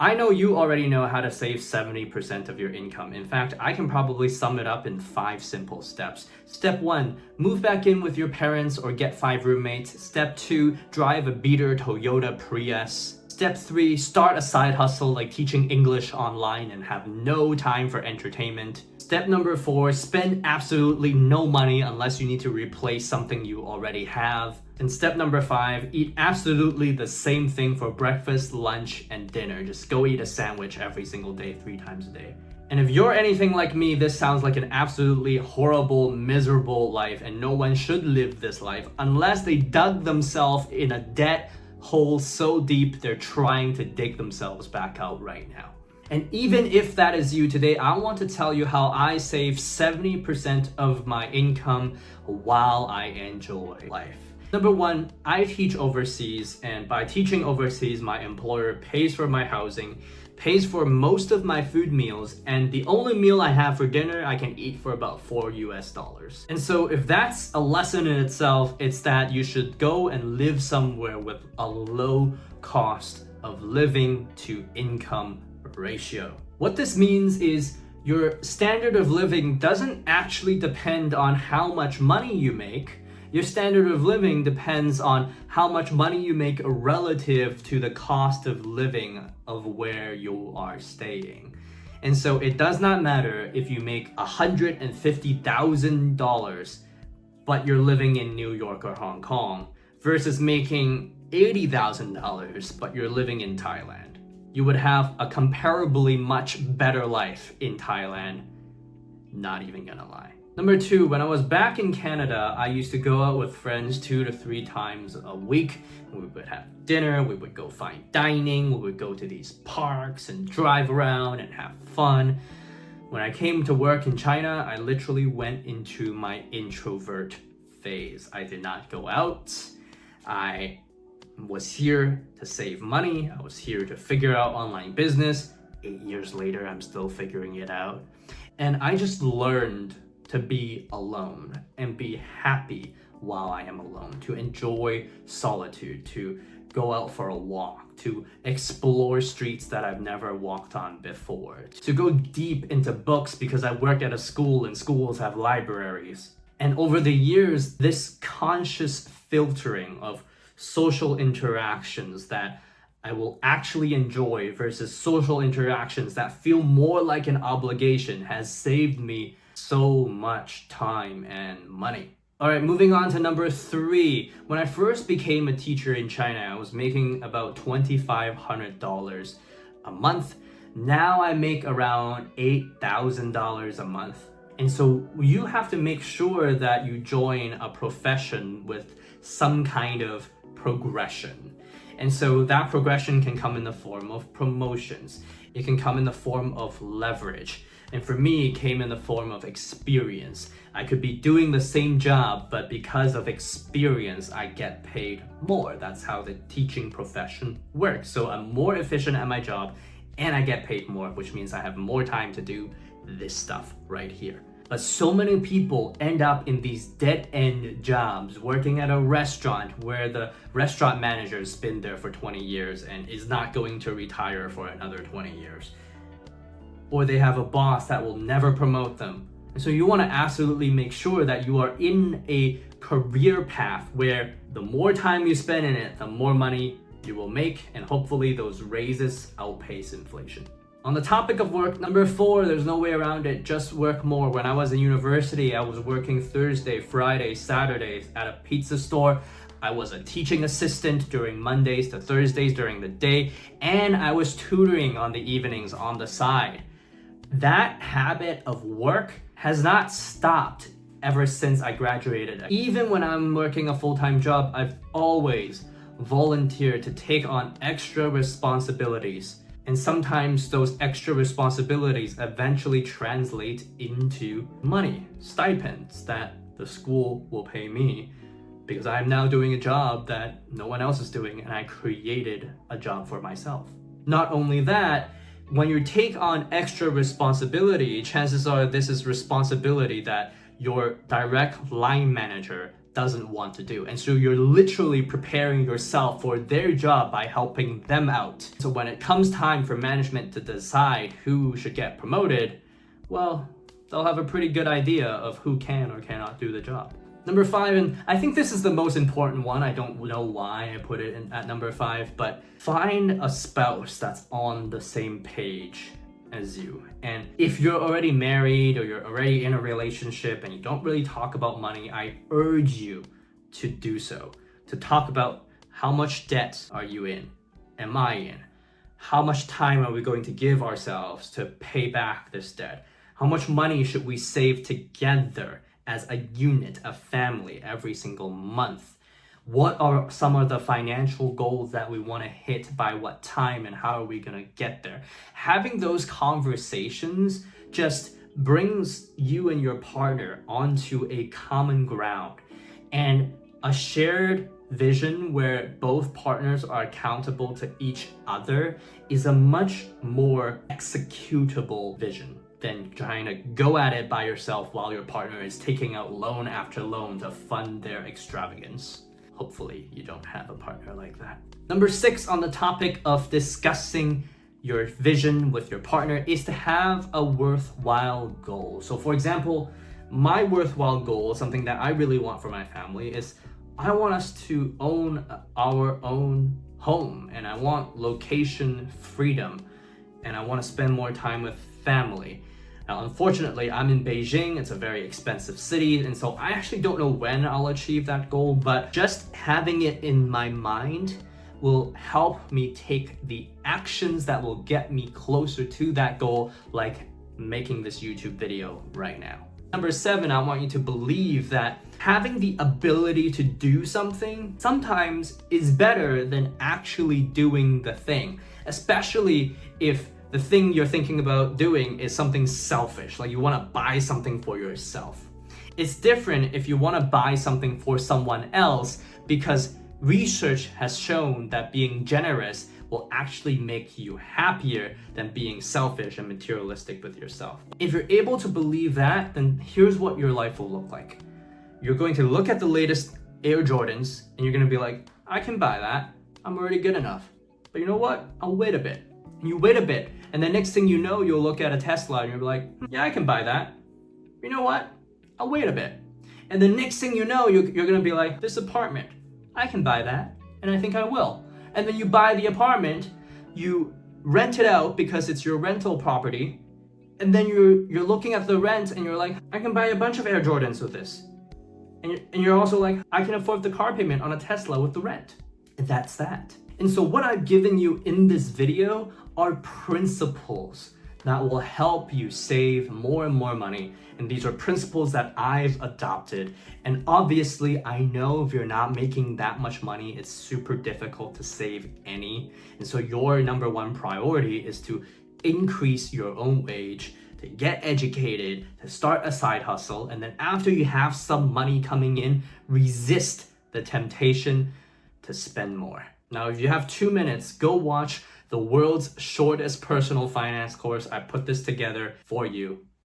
I know you already know how to save 70% of your income. In fact, I can probably sum it up in 5 simple steps. Step 1, move back in with your parents or get 5 roommates. Step 2, drive a beater Toyota Prius. Step 3, start a side hustle like teaching English online and have no time for entertainment. Step number 4, spend absolutely no money unless you need to replace something you already have. And step number 5, eat absolutely the same thing for breakfast, lunch, and dinner. Just go eat a sandwich every single day, 3 times a day. And if you're anything like me, this sounds like an absolutely horrible, miserable life, and no one should live this life unless they dug themselves in a debt hole so deep they're trying to dig themselves back out right now. And even if that is you today, I want to tell you how I save 70% of my income while I enjoy life. Number 1, I teach overseas, and by teaching overseas, my employer pays for my housing, pays for most of my food meals, and the only meal I have for dinner I can eat for about $4. And so if that's a lesson in itself, it's that you should go and live somewhere with a low cost of living to income ratio. What this means is your standard of living doesn't actually depend on how much money you make. Your standard of living depends on how much money you make relative to the cost of living of where you are staying. And so it does not matter if you make $150,000, but you're living in New York or Hong Kong, versus making $80,000, but you're living in Thailand. You would have a comparably much better life in Thailand. Not even gonna lie. Number 2, when I was back in Canada, I used to go out with friends 2 to 3 times a week. We would have dinner, we would go fine dining, we would go to these parks and drive around and have fun. When I came to work in China, I literally went into my introvert phase. I did not go out. I was here to save money. I was here to figure out online business. 8 years later, I'm still figuring it out. And I just learned to be alone and be happy while I am alone, to enjoy solitude, to go out for a walk, to explore streets that I've never walked on before, to go deep into books because I work at a school and schools have libraries. And over the years, this conscious filtering of social interactions that I will actually enjoy versus social interactions that feel more like an obligation has saved me so much time and money. All right, moving on to number 3. When I first became a teacher in China, I was making about $2,500 a month. Now I make around $8,000 a month. And so you have to make sure that you join a profession with some kind of progression. And so that progression can come in the form of promotions. It can come in the form of leverage. And for me, it came in the form of experience. I could be doing the same job, but because of experience, I get paid more. That's how the teaching profession works. So I'm more efficient at my job and I get paid more, which means I have more time to do this stuff right here. But so many people end up in these dead-end jobs, working at a restaurant where the restaurant manager has been there for 20 years and is not going to retire for another 20 years. Or they have a boss that will never promote them. And so you want to absolutely make sure that you are in a career path where the more time you spend in it, the more money you will make, and hopefully those raises outpace inflation. On the topic of work, number 4, there's no way around it, just work more. When I was in university, I was working Thursday, Friday, Saturdays at a pizza store. I was a teaching assistant during Mondays to Thursdays during the day, and I was tutoring on the evenings on the side. That habit of work has not stopped ever since I graduated. Even when I'm working a full-time job, I've always volunteered to take on extra responsibilities. And sometimes those extra responsibilities eventually translate into money, stipends that the school will pay me because I'm now doing a job that no one else is doing and I created a job for myself. Not only that, when you take on extra responsibility, chances are this is responsibility that your direct line manager doesn't want to do. And so you're literally preparing yourself for their job by helping them out. So when it comes time for management to decide who should get promoted, well, they'll have a pretty good idea of who can or cannot do the job. Number 5, and I think this is the most important one. I don't know why I put it at number 5, but find a spouse that's on the same page as you. And if you're already married or you're already in a relationship and you don't really talk about money, I urge you to do so. To talk about how much debt are you in? Am I in? How much time are we going to give ourselves to pay back this debt? How much money should we save together as a unit, a family, every single month? What are some of the financial goals that we want to hit by what time, and how are we going to get there? Having those conversations just brings you and your partner onto a common ground, and a shared vision where both partners are accountable to each other is a much more executable vision than trying to go at it by yourself while your partner is taking out loan after loan to fund their extravagance. Hopefully you don't have a partner like that. Number 6 on the topic of discussing your vision with your partner is to have a worthwhile goal. So for example, my worthwhile goal, something that I really want for my family, is I want us to own our own home, and I want location freedom, and I want to spend more time with family. Now, unfortunately, I'm in Beijing. It's a very expensive city, and so I actually don't know when I'll achieve that goal, but just having it in my mind will help me take the actions that will get me closer to that goal, like making this YouTube video right now. Number 7, I want you to believe that having the ability to do something sometimes is better than actually doing the thing, especially if the thing you're thinking about doing is something selfish, like you want to buy something for yourself. It's different if you want to buy something for someone else, because research has shown that being generous will actually make you happier than being selfish and materialistic with yourself. If you're able to believe that, then here's what your life will look like. You're going to look at the latest Air Jordans and you're going to be like, I can buy that. I'm already good enough. But you know what? I'll wait a bit. And you wait a bit, and the next thing you know, you'll look at a Tesla and you'll be like, yeah, I can buy that. You know what? I'll wait a bit. And the next thing you know, you're gonna be like, this apartment, I can buy that, and I think I will. And then you buy the apartment, you rent it out because it's your rental property, and then you're looking at the rent and you're like, I can buy a bunch of Air Jordans with this. And you're also like, I can afford the car payment on a Tesla with the rent. And that's that. And so what I've given you in this video are principles that will help you save more and more money. And these are principles that I've adopted. And obviously, I know if you're not making that much money, it's super difficult to save any. And so your number 1 priority is to increase your own wage, to get educated, to start a side hustle. And then after you have some money coming in, resist the temptation to spend more. Now, if you have 2 minutes, go watch the world's shortest personal finance course. I put this together for you.